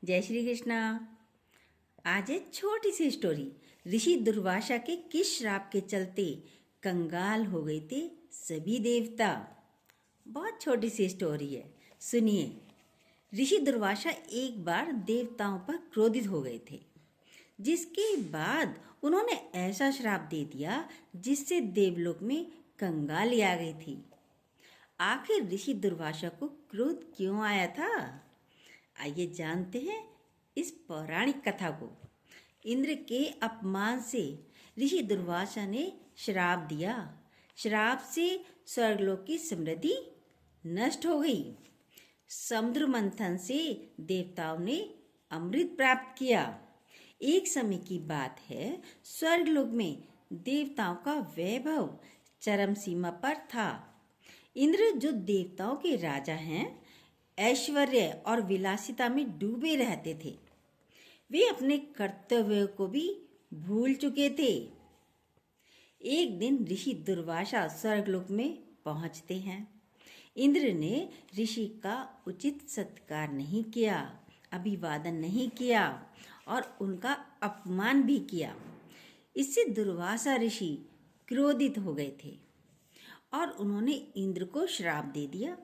जय श्री कृष्णा। आज एक छोटी सी स्टोरी। ऋषि दुर्वासा के किस श्राप के चलते कंगाल हो गए थे सभी देवता। बहुत छोटी सी स्टोरी है, सुनिए। ऋषि दुर्वासा एक बार देवताओं पर क्रोधित हो गए थे, जिसके बाद उन्होंने ऐसा श्राप दे दिया जिससे देवलोक में कंगाली आ गई थी। आखिर ऋषि दुर्वासा को क्रोध क्यों आया था, आइए जानते हैं इस पौराणिक कथा को। इंद्र के अपमान से ऋषि दुर्वासा ने श्राप दिया। श्राप से स्वर्गलोक की समृद्धि नष्ट हो गई। समुद्र मंथन से देवताओं ने अमृत प्राप्त किया। एक समय की बात है, स्वर्गलोक में देवताओं का वैभव चरम सीमा पर था। इंद्र, जो देवताओं के राजा हैं, ऐश्वर्य और विलासिता में डूबे रहते थे। वे अपने कर्तव्यों को भी भूल चुके थे। एक दिन ऋषि दुर्वासा स्वर्गलोक में पहुंचते हैं। इंद्र ने ऋषि का उचित सत्कार नहीं किया, अभिवादन नहीं किया और उनका अपमान भी किया। इससे दुर्वासा ऋषि क्रोधित हो गए थे और उन्होंने इंद्र को श्राप दे दिया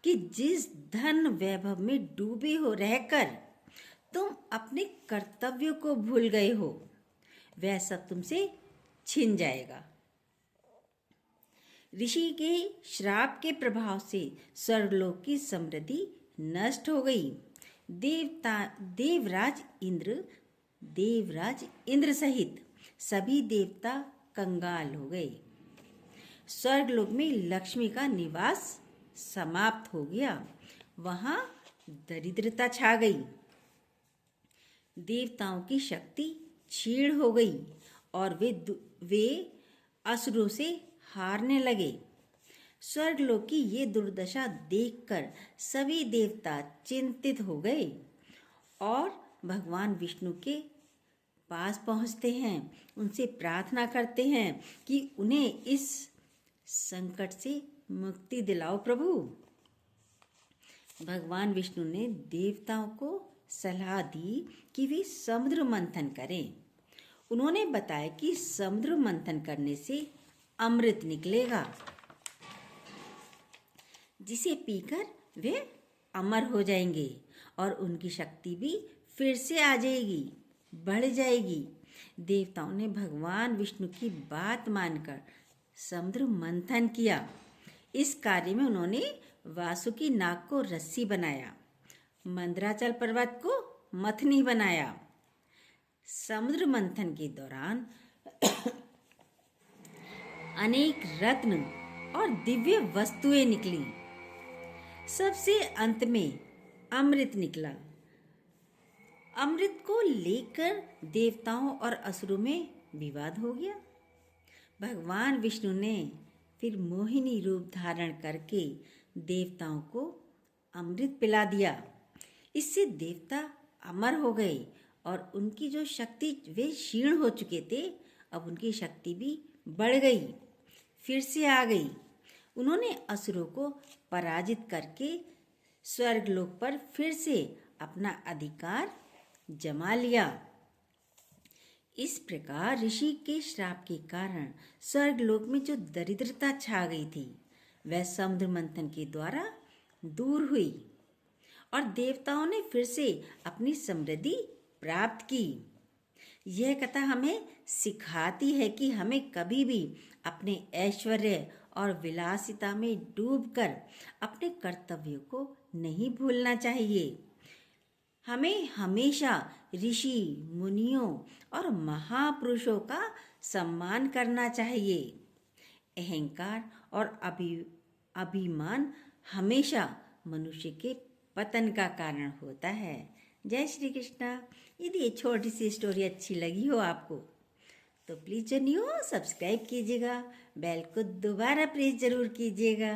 कि जिस धन वैभव में डूबे हो रहकर तुम अपने कर्तव्यों को भूल गए हो, वह सब तुमसे छिन जाएगा। ऋषि के श्राप के प्रभाव से स्वर्गलोक की समृद्धि नष्ट हो गई। देवराज इंद्र सहित सभी देवता कंगाल हो गए। स्वर्गलोक में लक्ष्मी का निवास समाप्त हो गया। वहां दरिद्रता छा गई। देवताओं की शक्ति क्षीण हो गई और वे असुरों से हारने लगे। स्वर्गलोक की ये दुर्दशा देखकर सभी देवता चिंतित हो गए और भगवान विष्णु के पास पहुंचते हैं। उनसे प्रार्थना करते हैं कि उन्हें इस संकट से मुक्ति दिलाओ प्रभु। भगवान विष्णु ने देवताओं को सलाह दी कि वे समुद्र मंथन करें। उन्होंने बताया कि समुद्र मंथन करने से अमृत निकलेगा, जिसे पीकर वे अमर हो जाएंगे और उनकी शक्ति भी फिर से आ जाएगी, बढ़ जाएगी। देवताओं ने भगवान विष्णु की बात मानकर समुद्र मंथन किया। इस कार्य में उन्होंने वासुकी नाग को रस्सी बनाया, मंदराचल पर्वत को मथनी बनाया। समुद्र मंथन के दौरान अनेक रत्न और दिव्य वस्तुएं निकली। सबसे अंत में अमृत निकला। अमृत को लेकर देवताओं और असुरों में विवाद हो गया। भगवान विष्णु ने फिर मोहिनी रूप धारण करके देवताओं को अमृत पिला दिया। इससे देवता अमर हो गए और उनकी जो शक्ति, वे क्षीण हो चुके थे, अब उनकी शक्ति भी बढ़ गई, फिर से आ गई। उन्होंने असुरों को पराजित करके स्वर्गलोक पर फिर से अपना अधिकार जमा लिया। इस प्रकार ऋषि के श्राप के कारण स्वर्गलोक में जो दरिद्रता छा गई थी, वह समुद्र मंथन के द्वारा दूर हुई और देवताओं ने फिर से अपनी समृद्धि प्राप्त की। यह कथा हमें सिखाती है कि हमें कभी भी अपने ऐश्वर्य और विलासिता में डूबकर अपने कर्तव्यों को नहीं भूलना चाहिए। हमें हमेशा ऋषि, मुनियों और महापुरुषों का सम्मान करना चाहिए। अहंकार और अभिमान हमेशा मनुष्य के पतन का कारण होता है। जय श्री कृष्णा। यदि ये छोटी सी स्टोरी अच्छी लगी हो आपको, तो प्लीज़ जो न्यू सब्सक्राइब कीजिएगा, बेल को दोबारा प्रेस जरूर कीजिएगा।